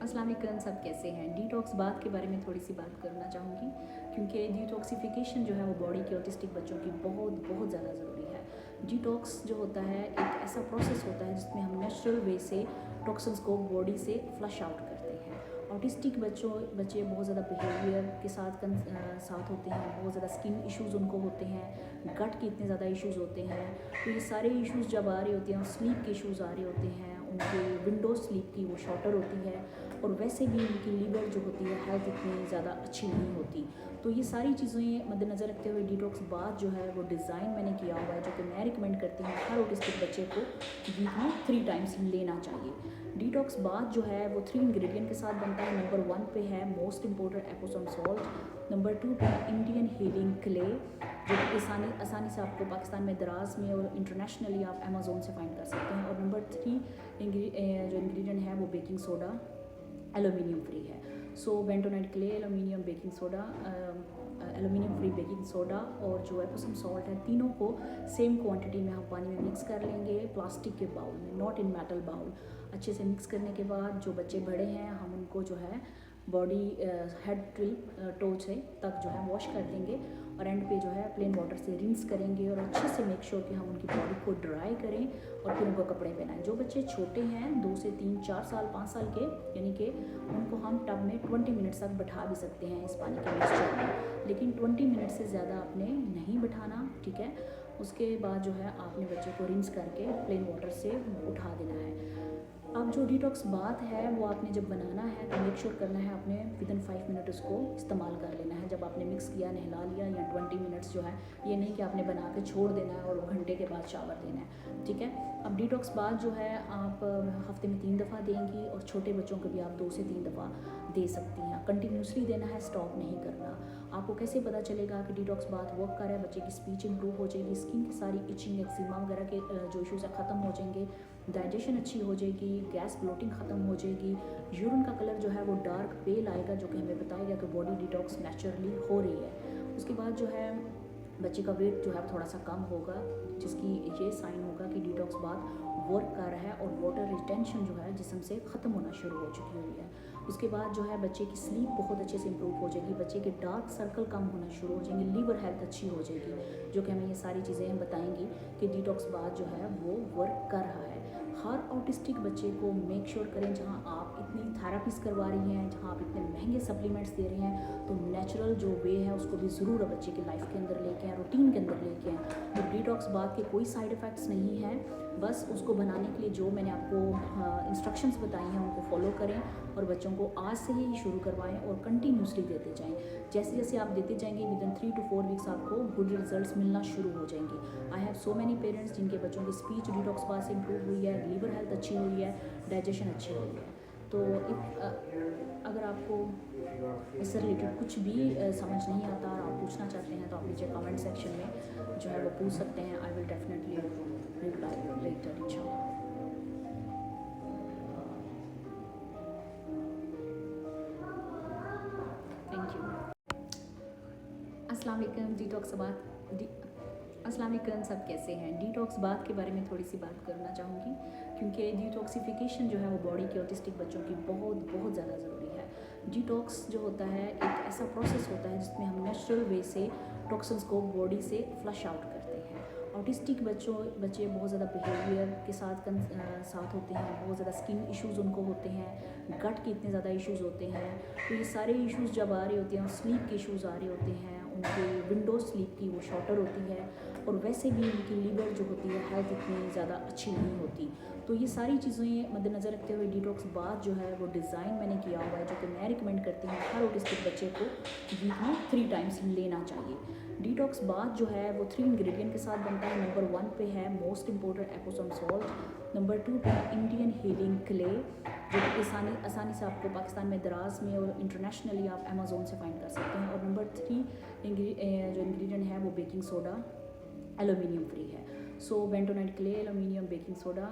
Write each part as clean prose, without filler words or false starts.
अस्सलाम वालेकुम, सब कैसे हैं। डिटॉक्स बात के बारे में थोड़ी सी बात करना चाहूँगी क्योंकि डिटॉक्सिफिकेशन जो है वो बॉडी के ऑटिस्टिक बच्चों की बहुत बहुत ज़्यादा ज़रूरी है। डिटॉक्स जो होता है एक ऐसा प्रोसेस होता है जिसमें हम नेचुरल वे से टॉक्सिन्स को बॉडी से फ्लश आउट करते हैं। ऑटिस्टिक बच्चे बहुत ज़्यादा बिहेवियर के साथ होते हैं, बहुत ज़्यादा स्किन इश्यूज़ उनको होते हैं, गट के इतने ज़्यादा इश्यूज़ होते हैं। तो ये सारे इश्यूज़ जब आ रहे होते हैं और स्लीप के इश्यूज़ आ रहे होते हैं, उनकी विंडो स्लीप की वो शॉर्टर होती है और वैसे भी उनकी लीवर जो होती है हेल्थ इतनी ज़्यादा अच्छी नहीं होती। तो ये सारी चीज़ें मद्देनज़र रखते हुए डिटॉक्स बाथ जो है वो डिज़ाइन मैंने किया हुआ है, जो कि मैं रिकमेंड करती हूँ हर ऑटिस्टिक बच्चे को वीक में 3 टाइम्स लेना चाहिए। डिटॉक्स बाथ जो है वो 3 इंग्रेडिएंट के साथ बनता है। नंबर 1 पे है most important Epsom salt, number 2 पे इंडियन हीलिंग क्ले, जो कि आसानी से आपको पाकिस्तान में दराज में और इंटरनेशनली आप अमेज़ोन से फाइंड कर सकते हैं। और नंबर 3 जो इंग्रेडिएंट है वो बेकिंग सोडा, एलुमिनियम फ्री है। So bentonite clay, aluminium baking soda, aluminium free baking soda और जो एप्सम सॉल्ट है, तीनों को सेम क्वांटिटी में हम पानी में मिक्स कर लेंगे, प्लास्टिक के बाउल में, नॉट इन मेटल बाउल। अच्छे से मिक्स करने के बाद जो बच्चे बड़े हैं हम उनको जो है बॉडी हेड टिल टो से तक जो है वॉश कर देंगे और एंड पे जो है प्लेन वाटर से रिंस करेंगे और अच्छे से मेक श्योर कि हम उनकी बॉडी को ड्राई करें और फिर उनको कपड़े पहनाएं। जो बच्चे छोटे हैं 2 से 3, 4 साल, 5 साल के, यानी कि उनको हम टब में 20 मिनट्स तक बैठा भी सकते हैं इस पानी के मिक्सचर में, लेकिन 20 मिनट से ज़्यादा आपने नहीं बैठाना, ठीक है। उसके बाद जो है आपने बच्चे को रिंस करके प्लेन वाटर से उठा देना है। अब जो डिटॉक्स बाथ है वो आपने जब बनाना है तो मेक श्योर करना है आपने विदिन 5 मिनट उसको इस्तेमाल कर लेना है। जब आपने मिक्स किया, नहला लिया, या 20 मिनट्स जो है, ये नहीं कि आपने बना के छोड़ देना है और घंटे के बाद शावर देना है, ठीक है। अब डिटॉक्स बाथ जो है आप हफ्ते में 3 दफ़ा देंगी और छोटे बच्चों को भी आप 2 से 3 दफ़ा दे सकती हैं। कंटिन्यूसली देना है, स्टॉप नहीं करना। आपको कैसे पता चलेगा कि डिटॉक्स बाथ वर्क कर रहा है? बच्चे की स्पीच इंप्रूव हो जाएगी, स्किन की सारी इचिंग, एक्जिमा वगैरह के जो इश्यूज़ है ख़त्म हो जाएंगे, डाइजेशन अच्छी हो जाएगी, गैस ब्लोटिंग ख़त्म हो जाएगी, यूरिन का कलर जो है वो डार्क पेल आएगा, जो कि हमें बताएगा कि बॉडी डिटॉक्स नेचुरली हो रही है। उसके बाद जो है बच्चे का वेट जो है थोड़ा सा कम होगा, जिसकी ये साइन होगा कि डिटॉक्स बाथ वर्क कर रहा है और वाटर रिटेंशन जो है जिस्म से ख़त्म होना शुरू हो चुकी हुई है। उसके बाद जो है बच्चे की स्लीप बहुत अच्छे से इंप्रूव हो जाएगी, बच्चे के डार्क सर्कल कम होना शुरू हो जाएंगे, लीवर हेल्थ अच्छी हो जाएगी, जो कि हमें ये सारी चीज़ें बताएंगी कि डिटॉक्स बाथ जो है वो वर्क कर रहा है। हर ऑटिस्टिक बच्चे को मेक श्योर करें, जहाँ आप इतनी थेरापीज़ करवा रही हैं, जहाँ आप इतने महंगे सप्लीमेंट्स दे रहे हैं, तो नेचुरल जो वे है उसको भी ज़रूर बच्चे की लाइफ के अंदर लेके आएँ, रूटीन के अंदर लेके आएँ। तो डिटॉक्स बाथ के कोई साइड इफ़ेक्ट्स नहीं हैं, बस उसको बनाने के लिए जो मैंने आपको इंस्ट्रक्शंस बताई हैं उनको फॉलो करें और बच्चों को आज से ही शुरू करवाएं और कंटिन्यूसली देते जाएं। जैसे जैसे आप देते जाएंगे विदिन 3 to 4 वीक्स आपको गुड रिजल्ट्स मिलना शुरू हो जाएंगे। I have so many parents जिनके बच्चों की स्पीच डिटॉक्स बाथ से इंप्रूव हुई है, लीवर हेल्थ अच्छी हुई है, डाइजेशन अच्छी हुई है। तो अगर आपको इससे रिलेटेड कुछ भी समझ नहीं आता और आप पूछना चाहते हैं तो आप नीचे कमेंट सेक्शन में जो है वो पूछ सकते हैं। I will definitely reply later इंशाल्लाह। Thank you. अस्सलाम वालेकुम। अस्सलाम वालेकुम, सब कैसे हैं। डिटॉक्स बाथ के बारे में थोड़ी सी बात करना चाहूँगी क्योंकि डिटॉक्सिफिकेशन जो है वो बॉडी के ऑटिस्टिक बच्चों की बहुत बहुत ज़्यादा ज़रूरी है। डिटॉक्स जो होता है एक ऐसा प्रोसेस होता है जिसमें हम नेचुरल वे से टॉक्सिन्स को बॉडी से फ्लश आउट करते हैं। ऑटिस्टिक बच्चे बहुत ज़्यादा बिहेवियर के साथ होते हैं, बहुत ज़्यादा स्किन इश्यूज़ उनको होते हैं, गट के इतने ज़्यादा इश्यूज़ होते हैं। तो ये सारे इश्यूज़ जब आ रहे होते हैं और स्लीप के इश्यूज़ आ रहे होते हैं, उनकी विंडो स्लीप की वो शॉर्टर होती है और वैसे भी उनकी लीवर जो होती है हेल्थ इतनी ज़्यादा अच्छी नहीं होती। तो ये सारी चीज़ें मद्देनज़र रखते हुए डिटॉक्स बाथ जो है वो डिज़ाइन मैंने किया हुआ है, जो कि मैं रिकमेंड करती हूँ हर ऑटिस्टिक बच्चे को वीक में 3 टाइम्स लेना चाहिए। डिटॉक्स बाथ जो है वो 3 इंग्रेडिएंट के साथ बनता है। नंबर 1 पे है most important Epsom salt, number 2 पे इंडियन हीलिंग क्ले, जो कि आसानी से आपको पाकिस्तान में दराज में और इंटरनेशनली आप अमेज़ोन से फाइंड कर सकते हैं। और नंबर 3 जो इंग्रेडिएंट है वो बेकिंग सोडा, एलुमिनियम फ्री है। So bentonite clay, aluminium baking soda,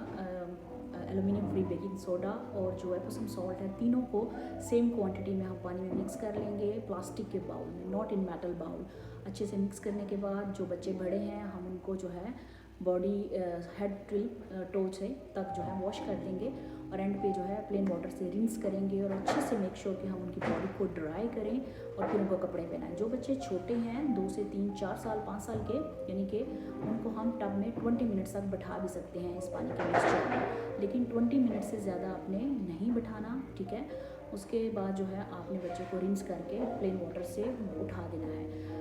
aluminium free baking soda और जो एप्सम सॉल्ट है, तीनों को सेम क्वांटिटी में हम पानी में मिक्स कर लेंगे, प्लास्टिक के बाउल में, नॉट इन मेटल बाउल। अच्छे से मिक्स करने के बाद जो बच्चे बड़े हैं हम उनको जो है बॉडी हेड टिल टो से तक जो है वॉश कर देंगे और एंड पे जो है प्लेन वाटर से रिंस करेंगे और अच्छे से मेक श्योर कि हम उनकी बॉडी को ड्राई करें और फिर उनको कपड़े पहनाएं। जो बच्चे छोटे हैं 2 से 3 4 साल 5 साल के, यानी कि उनको हम टब में 20 मिनट्स तक बैठा भी सकते हैं इस पानी के मिक्सचर में, लेकिन 20 मिनट से ज़्यादा आपने नहीं बैठाना, ठीक है। उसके बाद जो है आपने बच्चे को रिंस करके प्लेन वाटर से उठा देना है।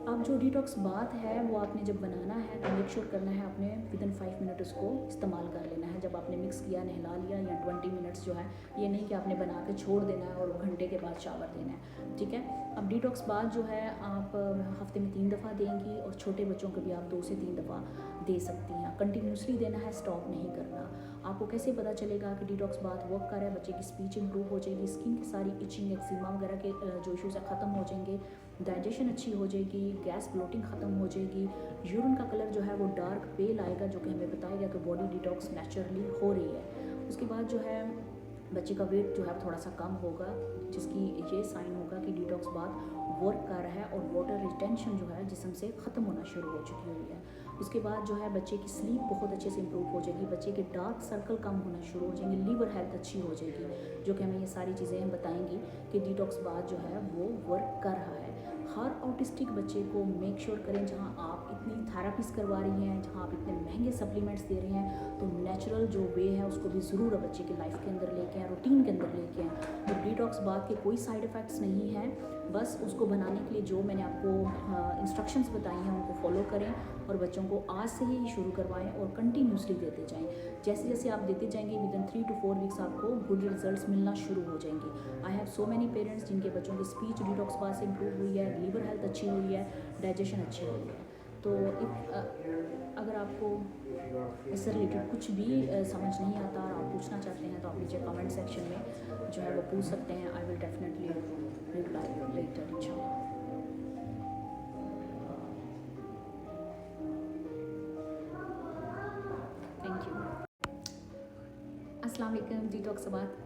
अब जो डिटॉक्स बाथ है वो आपने जब बनाना है तो मेक श्योर करना है आपने विदिन 5 मिनट उसको इस्तेमाल कर लेना है। जब आपने मिक्स किया, नहला लिया, या 20 मिनट्स जो है, ये नहीं कि आपने बना के छोड़ देना है और घंटे के बाद शावर देना है, ठीक है। अब डिटॉक्स बाथ जो है आप हफ्ते में 3 दफ़ा देंगी और छोटे बच्चों को भी आप 2 से 3 दफ़ा दे सकती हैं। कंटिन्यूसली देना है, स्टॉप नहीं करना। आपको कैसे पता चलेगा कि डिटॉक्स बाथ वर्क कर रहा है? बच्चे की स्पीच इंप्रूव हो जाएगी, स्किन की सारी इचिंग, एक्जिमा वगैरह के जो इशूज़ है ख़त्म हो जाएंगे, डाइजेशन अच्छी हो जाएगी, गैस ब्लोटिंग ख़त्म हो जाएगी, यूरिन का कलर जो है वो डार्क पेल आएगा, जो कि हमें बताएगा कि बॉडी डिटॉक्स नेचुरली हो रही है। उसके बाद जो है बच्चे का वेट जो है थोड़ा सा कम होगा, जिसकी ये साइन होगा कि डिटॉक्स बाथ वर्क कर रहा है और वाटर रिटेंशन जो है जिस्म से ख़त्म होना शुरू हो चुकी हुई है। उसके बाद जो है बच्चे की स्लीप बहुत अच्छे से इंप्रूव हो जाएगी, बच्चे के डार्क सर्कल कम होना शुरू हो जाएंगे, लीवर हेल्थ अच्छी हो जाएगी, जो कि हमें ये सारी चीज़ें बताएंगी कि डिटॉक्स बाथ जो है वो वर्क कर रहा है। हर ऑटिस्टिक बच्चे को मेक श्योर करें, जहां आप इतनी थेरापीज करवा रही हैं, जहां आप इतने महंगे सप्लीमेंट्स दे रही हैं, तो नेचुरल जो वे है उसको भी ज़रूर बच्चे की लाइफ के अंदर लेके आएँ, रूटीन के अंदर लेके आएँ। तो डिटॉक्स बाथ के कोई साइड इफ़ेक्ट्स नहीं हैं, बस उसको बनाने के लिए जो मैंने आपको इंस्ट्रक्शंस बताई हैं उनको फॉलो करें और बच्चों को आज से ही शुरू करवाएं और कंटिन्यूसली देते जाएं। जैसे जैसे आप देते जाएंगे विदिन 3 to 4 वीक्स आपको गुड रिजल्ट्स मिलना शुरू हो जाएंगे। I have so many parents जिनके बच्चों की स्पीच डिटॉक्स बाथ से इंप्रूव हुई है, लीवर हेल्थ अच्छी हुई है, डाइजेशन अच्छी हुई है। तो अगर आपको इससे रिलेटेड कुछ भी समझ नहीं आता और आप पूछना चाहते हैं तो आप नीचे कमेंट सेक्शन में जो है वो पूछ सकते हैं। I will definitely reply later इंशाल्लाह। Thank you. अस्सलाम वालेकुम। डिटॉक्स बात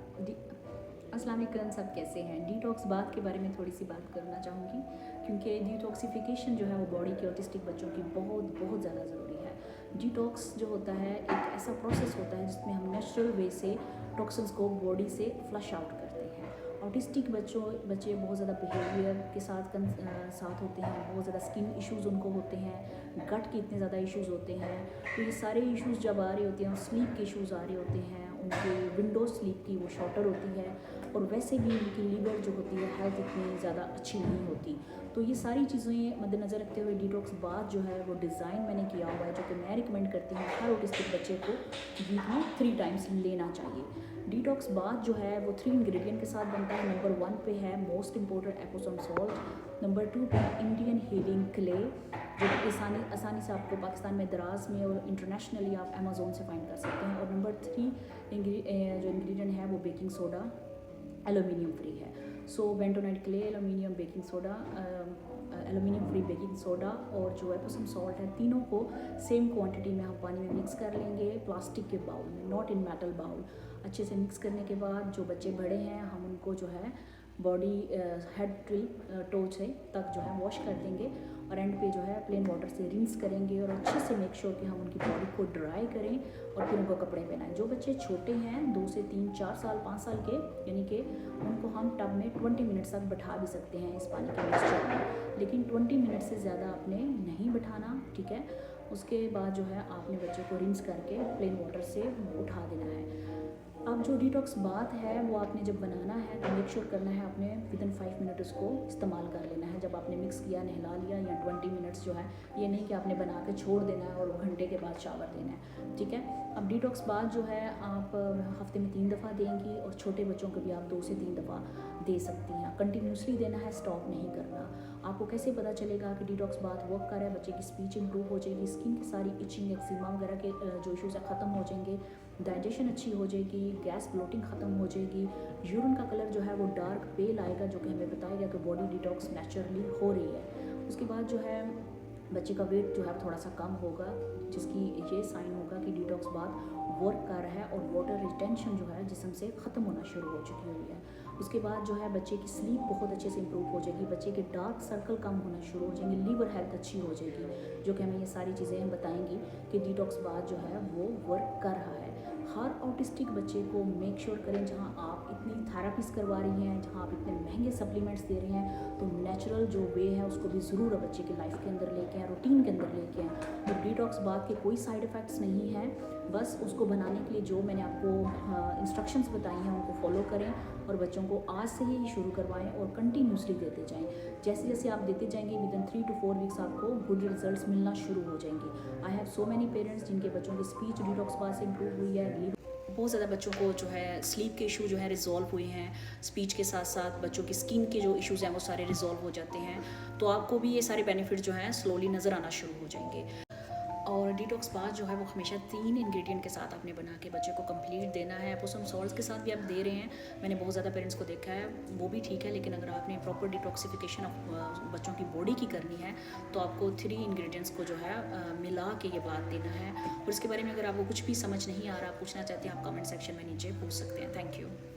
अस्सलाम वालेकुम, सब कैसे हैं? डिटॉक्स बात के बारे में थोड़ी सी बात करना चाहूँगी, क्योंकि डिटॉक्सिफिकेशन जो है वो बॉडी के ऑटिस्टिक बच्चों की बहुत बहुत ज़्यादा ज़रूरी है। डिटॉक्स जो होता है एक ऐसा प्रोसेस होता है जिसमें हम नेचुरल वे से टॉक्सिन्स को बॉडी से फ्लश आउट करते हैं। ऑटिस्टिक बच्चे बहुत ज़्यादा बिहेवियर के साथ होते हैं, बहुत ज़्यादा स्किन इश्यूज़ उनको होते हैं, गट के इतने ज़्यादा इश्यूज़ होते हैं। तो ये सारे इश्यूज़ जब आ रहे होते हैं, स्लीप के इश्यूज़ आ रहे होते हैं, उनकी विंडो स्लीप की वो शॉर्टर होती है, और वैसे भी उनकी लीवर जो होती है हेल्थ इतनी ज़्यादा अच्छी नहीं होती। तो ये सारी चीज़ें मद्देनज़र रखते हुए डिटॉक्स बाथ जो है वो डिज़ाइन मैंने किया हुआ है, जो कि मैं रिकमेंड करती हूँ हर ऑटिस्टिक बच्चे को वीक में 3 टाइम्स लेना चाहिए। डिटॉक्स बाथ जो है वो 3 इंग्रेडिएंट के साथ बनता है। नंबर 1 पे है most important Epsom salt, number 2 पे इंडियन हीलिंग क्ले, जो कि आसानी से आपको पाकिस्तान में दराज में और इंटरनेशनली आप अमेज़ोन से फाइंड कर सकते हैं, और नंबर 3 जो इंग्रेडिएंट है वो बेकिंग सोडा एलुमिनियम फ्री है। So bentonite clay, aluminium baking soda, aluminium free baking soda और जो एप्सम सॉल्ट है, तीनों को सेम क्वांटिटी में हम पानी में मिक्स कर लेंगे, प्लास्टिक के बाउल में, नॉट इन मेटल बाउल। अच्छे से मिक्स करने के बाद जो बच्चे बड़े हैं हम उनको जो है बॉडी हेड टिल टो से तक जो है वॉश कर देंगे, और एंड पे जो है प्लेन वाटर से रिंस करेंगे और अच्छे से मेक श्योर कि हम उनकी बॉडी को ड्राई करें और फिर उनको कपड़े पहनाएं। जो बच्चे छोटे हैं 2 से 3 4 साल 5 साल के, यानी कि उनको हम टब में 20 मिनट्स तक बैठा भी सकते हैं इस पानी के मिक्सचर में, लेकिन 20 मिनट से ज़्यादा आपने नहीं बैठाना, ठीक है। उसके बाद जो है आपने बच्चे को रिंस करके प्लेन वाटर से उठा देना है। अब जो डिटॉक्स बाथ है वो आपने जब बनाना है तो मेक श्योर करना है आपने विदिन 5 मिनट उसको इस्तेमाल कर लेना है। जब आपने मिक्स किया, नहला लिया, या 20 मिनट्स जो है, ये नहीं कि आपने बना के छोड़ देना है और घंटे के बाद शावर देना है, ठीक है। अब डिटॉक्स बाथ जो है आप हफ्ते में 3 दफ़ा देंगी और छोटे बच्चों को भी आप 2 से 3 दफ़ा दे सकती हैं। कंटिन्यूसली देना है, स्टॉप नहीं करना। आपको कैसे पता चलेगा कि डिटॉक्स बाथ वर्क कर रहा है? बच्चे की स्पीच इंप्रूव हो जाएगी, स्किन की सारी इचिंग, एक्जिमा वगैरह के जो इश्यूज़ है ख़त्म हो जाएंगे, डाइजेशन अच्छी हो जाएगी, गैस ब्लोटिंग ख़त्म हो जाएगी, यूरिन का कलर जो है वो डार्क पेल आएगा, जो कि हमें बताएगा कि बॉडी डिटॉक्स नेचुरली हो रही है। उसके बाद जो है बच्चे का वेट जो है थोड़ा सा कम होगा, जिसकी ये साइन होगा कि डिटॉक्स बाथ वर्क कर रहा है और वाटर रिटेंशन जो है जिस्म से ख़त्म होना शुरू हो चुकी हुई है। उसके बाद जो है बच्चे की स्लीप बहुत अच्छे से इंप्रूव हो जाएगी, बच्चे के डार्क सर्कल कम होना शुरू हो जाएंगे, लीवर हेल्थ अच्छी हो जाएगी, जो कि हमें ये सारी चीज़ें बताएंगी कि डिटॉक्स बाथ जो है वो वर्क कर रहा है। हर ऑटिस्टिक बच्चे को मेक श्योर करें, जहाँ आप इतनी थेरापीज करवा रही हैं, जहाँ आप इतने महंगे सप्लीमेंट्स दे रहे हैं, तो नेचुरल जो वे है उसको भी ज़रूर बच्चे की लाइफ के अंदर लेके आएँ, रूटीन के अंदर लेके आएँ। तो डिटॉक्स बाथ के कोई साइड इफ़ेक्ट्स नहीं हैं, बस उसको बनाने के लिए जो मैंने आपको इंस्ट्रक्शंस बताई हैं उनको फॉलो करें और बच्चों को आज से ही शुरू करवाएं और कंटिन्यूसली देते जाएं। जैसे जैसे आप देते जाएंगे विद इन 3 to 4 वीक्स आपको गुड रिजल्ट्स मिलना शुरू हो जाएंगे। I have so many parents जिनके बच्चों की स्पीच डिटॉक्स बाथ से इंप्रूव हुई है। बहुत ज़्यादा बच्चों को जो है स्लीप के इशू जो है रिजॉल्व हुए हैं, स्पीच के साथ साथ बच्चों की स्किन के जो इश्यूज़ हैं वो सारे रिजॉल्व हो जाते हैं। तो आपको भी ये सारे बेनिफिट जो हैं स्लोली नज़र आना शुरू हो जाएंगे। और डिटॉक्स बाथ जो है वो हमेशा 3 इंग्रेडिएंट के साथ आपने बना के बच्चे को कंप्लीट देना है। एप्सम सॉल्ट्स के साथ भी आप दे रहे हैं, मैंने बहुत ज़्यादा पेरेंट्स को देखा है, वो भी ठीक है, लेकिन अगर आपने प्रॉपर डिटॉक्सिफिकेशन ऑफ बच्चों की बॉडी की करनी है तो आपको 3 इंग्रेडिएंट्स को जो है मिला के ये बात देना है। और इसके बारे में अगर आपको कुछ भी समझ नहीं आ रहा, पूछना चाहते हैं, आप कमेंट सेक्शन में नीचे पूछ सकते हैं। Thank you.